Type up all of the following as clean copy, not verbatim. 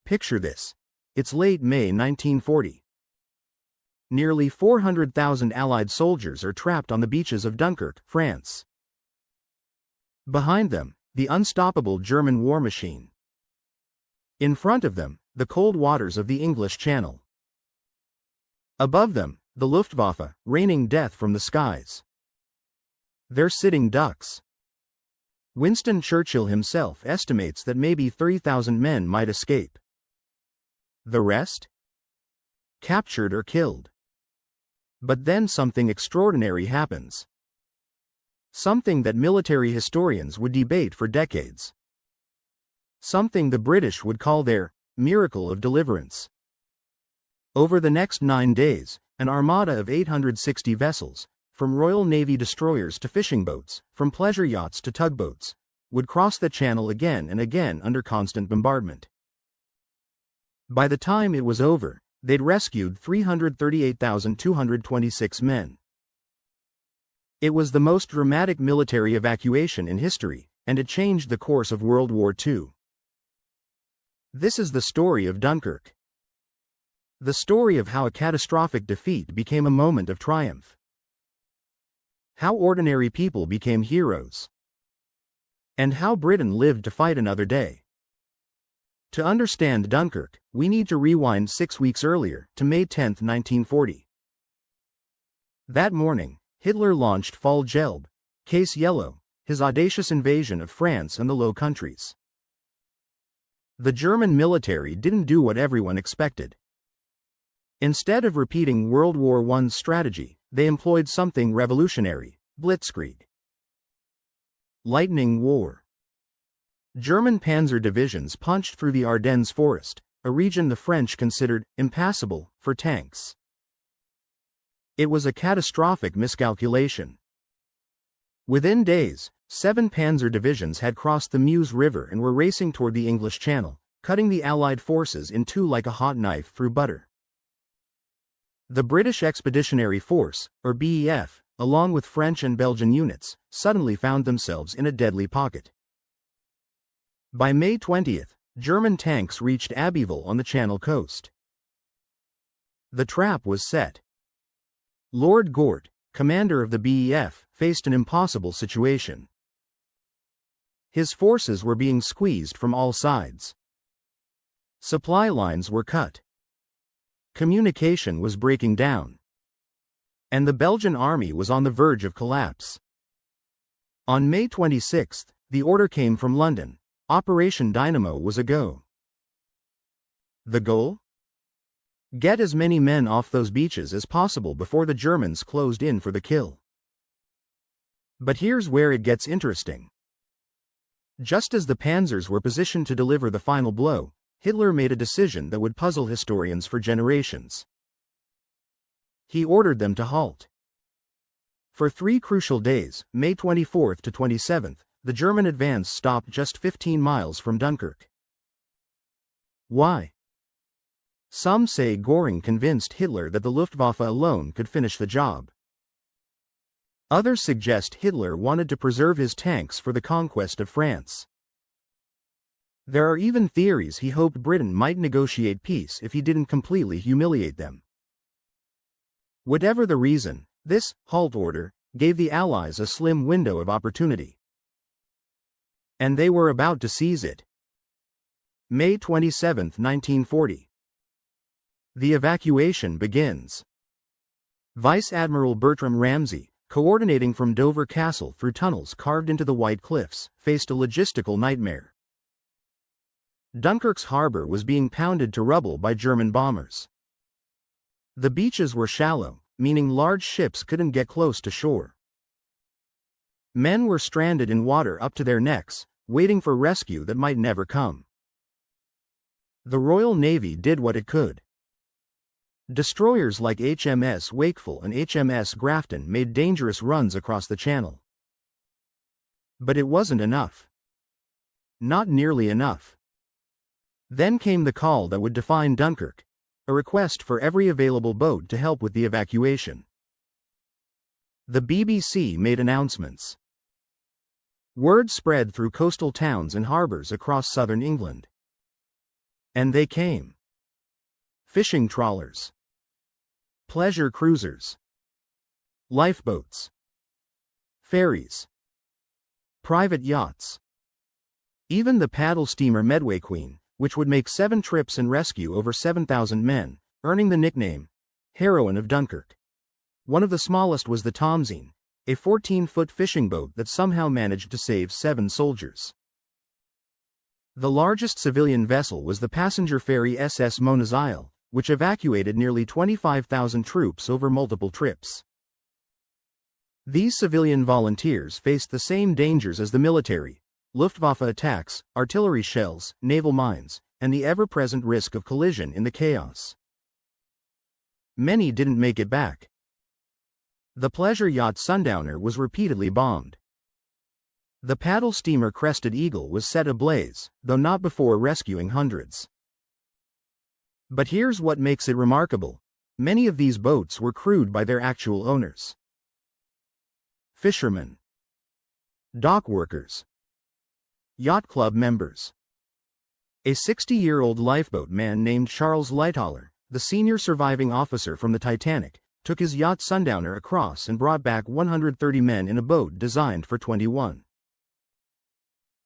Picture this. It's late May 1940. Nearly 400,000 Allied soldiers are trapped on the beaches of Dunkirk, France. Behind them, the unstoppable German war machine. In front of them, the cold waters of the English Channel. Above them, the Luftwaffe, raining death from the skies. They're sitting ducks. Winston Churchill himself estimates that maybe 30,000 men might escape. The rest? Captured or killed. But then something extraordinary happens. Something that military historians would debate for decades. Something the British would call their miracle of deliverance. Over the next 9 days, an armada of 860 vessels, from Royal Navy destroyers to fishing boats, from pleasure yachts to tugboats, would cross the Channel again and again under constant bombardment. By the time it was over, they'd rescued 338,226 men. It was the most dramatic military evacuation in history, and it changed the course of World War II. This is the story of Dunkirk. The story of how a catastrophic defeat became a moment of triumph. How ordinary people became heroes. And how Britain lived to fight another day. To understand Dunkirk, we need to rewind 6 weeks earlier, to May 10, 1940. That morning, Hitler launched Fall Gelb, Case Yellow, his audacious invasion of France and the Low Countries. The German military didn't do what everyone expected. Instead of repeating World War I's strategy, they employed something revolutionary: blitzkrieg. Lightning war. German panzer divisions punched through the Ardennes forest, a region the French considered impassable for tanks. It was a catastrophic miscalculation. Within days, 7 panzer divisions had crossed the Meuse River and were racing toward the English Channel, cutting the Allied forces in two like a hot knife through butter. The British Expeditionary Force, or BEF, along with French and Belgian units, suddenly found themselves in a deadly pocket. By May 20th, German tanks reached Abbeville on the Channel coast. The trap was set. Lord Gort, commander of the BEF, faced an impossible situation. His forces were being squeezed from all sides. Supply lines were cut. Communication was breaking down. And the Belgian army was on the verge of collapse. On May 26, the order came from London. Operation Dynamo was a go. The goal? Get as many men off those beaches as possible before the Germans closed in for the kill. But here's where it gets interesting. Just as the panzers were positioned to deliver the final blow, Hitler made a decision that would puzzle historians for generations. He ordered them to halt. For 3 crucial days, May 24th to 27th, the German advance stopped just 15 miles from Dunkirk. Why? Some say Göring convinced Hitler that the Luftwaffe alone could finish the job. Others suggest Hitler wanted to preserve his tanks for the conquest of France. There are even theories he hoped Britain might negotiate peace if he didn't completely humiliate them. Whatever the reason, this halt order gave the Allies a slim window of opportunity. And they were about to seize it. May 27, 1940. The evacuation begins. Vice Admiral Bertram Ramsay, coordinating from Dover Castle through tunnels carved into the White Cliffs, faced a logistical nightmare. Dunkirk's harbor was being pounded to rubble by German bombers. The beaches were shallow, meaning large ships couldn't get close to shore. Men were stranded in water up to their necks, waiting for rescue that might never come. The Royal Navy did what it could. Destroyers like HMS Wakeful and HMS Grafton made dangerous runs across the Channel. But it wasn't enough. Not nearly enough. Then came the call that would define Dunkirk, a request for every available boat to help with the evacuation. The BBC made announcements. Word spread through coastal towns and harbors across southern England. And they came. Fishing trawlers. Pleasure cruisers. Lifeboats. Ferries. Private yachts. Even the paddle steamer Medway Queen, which would make 7 trips and rescue over 7,000 men, earning the nickname, Heroine of Dunkirk. One of the smallest was the Tomzine, a 14-foot fishing boat that somehow managed to save 7 soldiers. The largest civilian vessel was the passenger ferry SS Mona's Isle, which evacuated nearly 25,000 troops over multiple trips. These civilian volunteers faced the same dangers as the military: Luftwaffe attacks, artillery shells, naval mines, and the ever-present risk of collision in the chaos. Many didn't make it back. The pleasure yacht Sundowner was repeatedly bombed. The paddle steamer Crested Eagle was set ablaze, though not before rescuing hundreds. But here's what makes it remarkable: many of these boats were crewed by their actual owners. Fishermen. Dock workers. Yacht club members. A 60-year-old lifeboat man named Charles Lightoller, the senior surviving officer from the Titanic, took his yacht Sundowner across and brought back 130 men in a boat designed for 21.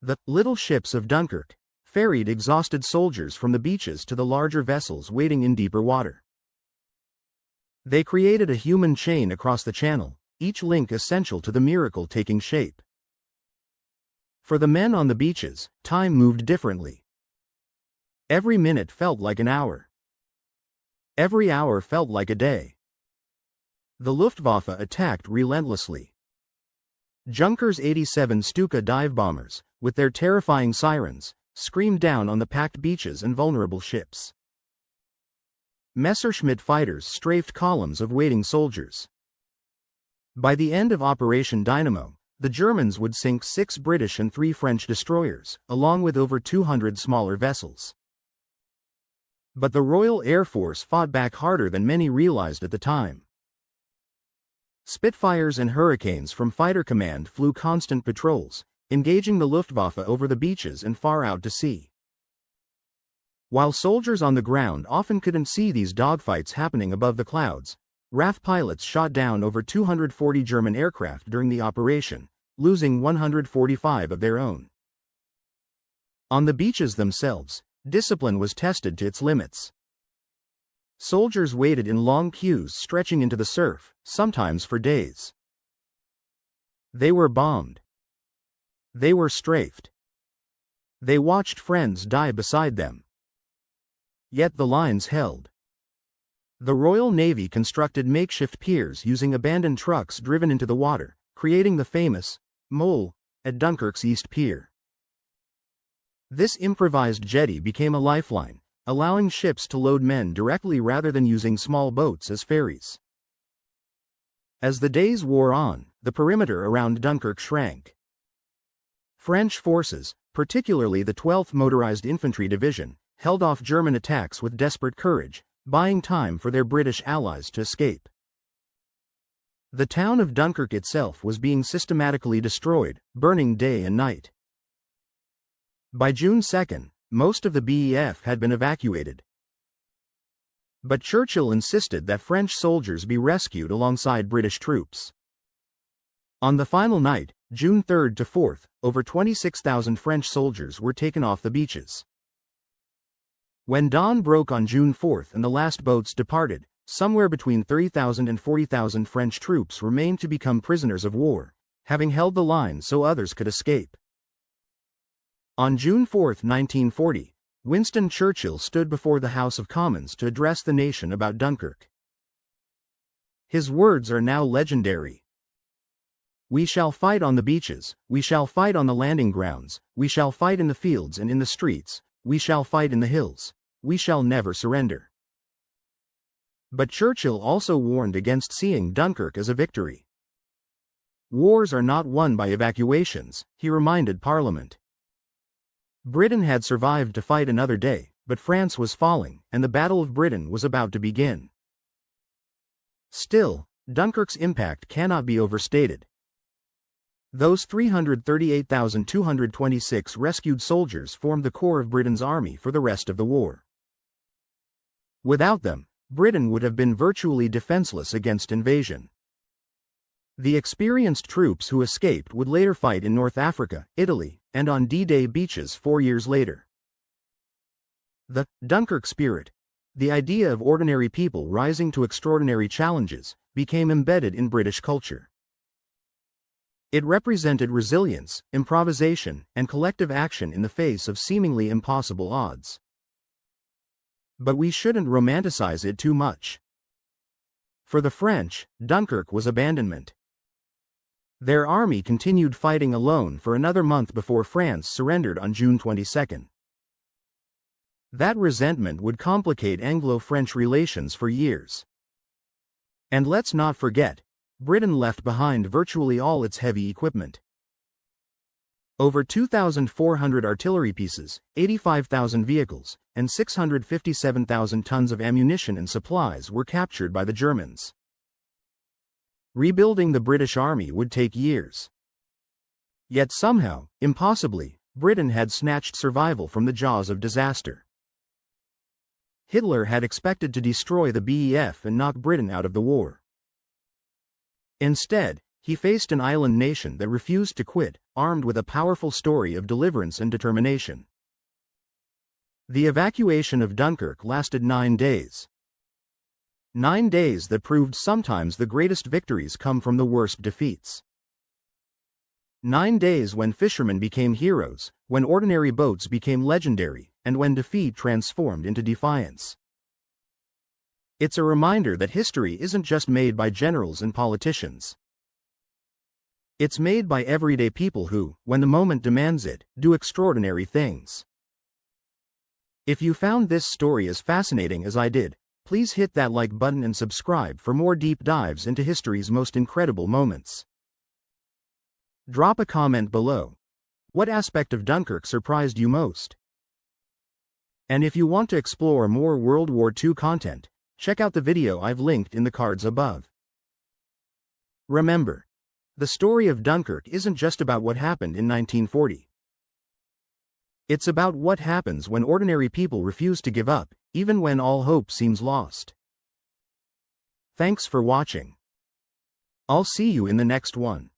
The little ships of Dunkirk ferried exhausted soldiers from the beaches to the larger vessels waiting in deeper water. They created a human chain across the channel, each link essential to the miracle taking shape. For the men on the beaches, time moved differently. Every minute felt like an hour. Every hour felt like a day. The Luftwaffe attacked relentlessly. Junkers 87 Stuka dive bombers, with their terrifying sirens, screamed down on the packed beaches and vulnerable ships. Messerschmitt fighters strafed columns of waiting soldiers. By the end of Operation Dynamo, the Germans would sink 6 British and 3 French destroyers, along with over 200 smaller vessels. But the Royal Air Force fought back harder than many realized at the time. Spitfires and Hurricanes from Fighter Command flew constant patrols, engaging the Luftwaffe over the beaches and far out to sea. While soldiers on the ground often couldn't see these dogfights happening above the clouds, RAF pilots shot down over 240 German aircraft during the operation, losing 145 of their own. On the beaches themselves, discipline was tested to its limits. Soldiers waited in long queues stretching into the surf, sometimes for days. They were bombed. They were strafed. They watched friends die beside them. Yet the lines held. The Royal Navy constructed makeshift piers using abandoned trucks driven into the water, creating the famous mole at Dunkirk's East Pier. This improvised jetty became a lifeline, allowing ships to load men directly rather than using small boats as ferries. As the days wore on, the perimeter around Dunkirk shrank. French forces, particularly the 12th Motorized Infantry Division, held off German attacks with desperate courage, buying time for their British allies to escape. The town of Dunkirk itself was being systematically destroyed, burning day and night. By June 2, most of the BEF had been evacuated. But Churchill insisted that French soldiers be rescued alongside British troops. On the final night, June 3 to 4, over 26,000 French soldiers were taken off the beaches. When dawn broke on June 4 and the last boats departed, somewhere between 30,000 and 40,000 French troops remained to become prisoners of war, having held the line so others could escape. On June 4, 1940, Winston Churchill stood before the House of Commons to address the nation about Dunkirk. His words are now legendary. "We shall fight on the beaches, we shall fight on the landing grounds, we shall fight in the fields and in the streets, we shall fight in the hills. We shall never surrender." But Churchill also warned against seeing Dunkirk as a victory. Wars are not won by evacuations, he reminded Parliament. Britain had survived to fight another day, but France was falling, and the Battle of Britain was about to begin. Still, Dunkirk's impact cannot be overstated. Those 338,226 rescued soldiers formed the core of Britain's army for the rest of the war. Without them, Britain would have been virtually defenseless against invasion. The experienced troops who escaped would later fight in North Africa, Italy, and on D-Day beaches 4 years later. The Dunkirk spirit, the idea of ordinary people rising to extraordinary challenges, became embedded in British culture. It represented resilience, improvisation, and collective action in the face of seemingly impossible odds. But we shouldn't romanticize it too much. For the French, Dunkirk was abandonment. Their army continued fighting alone for another month before France surrendered on June 22. That resentment would complicate Anglo-French relations for years. And let's not forget, Britain left behind virtually all its heavy equipment. Over 2,400 artillery pieces, 85,000 vehicles, and 657,000 tons of ammunition and supplies were captured by the Germans. Rebuilding the British army would take years. Yet somehow, impossibly, Britain had snatched survival from the jaws of disaster. Hitler had expected to destroy the BEF and knock Britain out of the war. Instead, he faced an island nation that refused to quit, armed with a powerful story of deliverance and determination. The evacuation of Dunkirk lasted 9 days. 9 days that proved sometimes the greatest victories come from the worst defeats. 9 days when fishermen became heroes, when ordinary boats became legendary, and when defeat transformed into defiance. It's a reminder that history isn't just made by generals and politicians. It's made by everyday people who, when the moment demands it, do extraordinary things. If you found this story as fascinating as I did, please hit that like button and subscribe for more deep dives into history's most incredible moments. Drop a comment below. What aspect of Dunkirk surprised you most? And if you want to explore more World War II content, check out the video I've linked in the cards above. Remember, the story of Dunkirk isn't just about what happened in 1940. It's about what happens when ordinary people refuse to give up, even when all hope seems lost. Thanks for watching. I'll see you in the next one.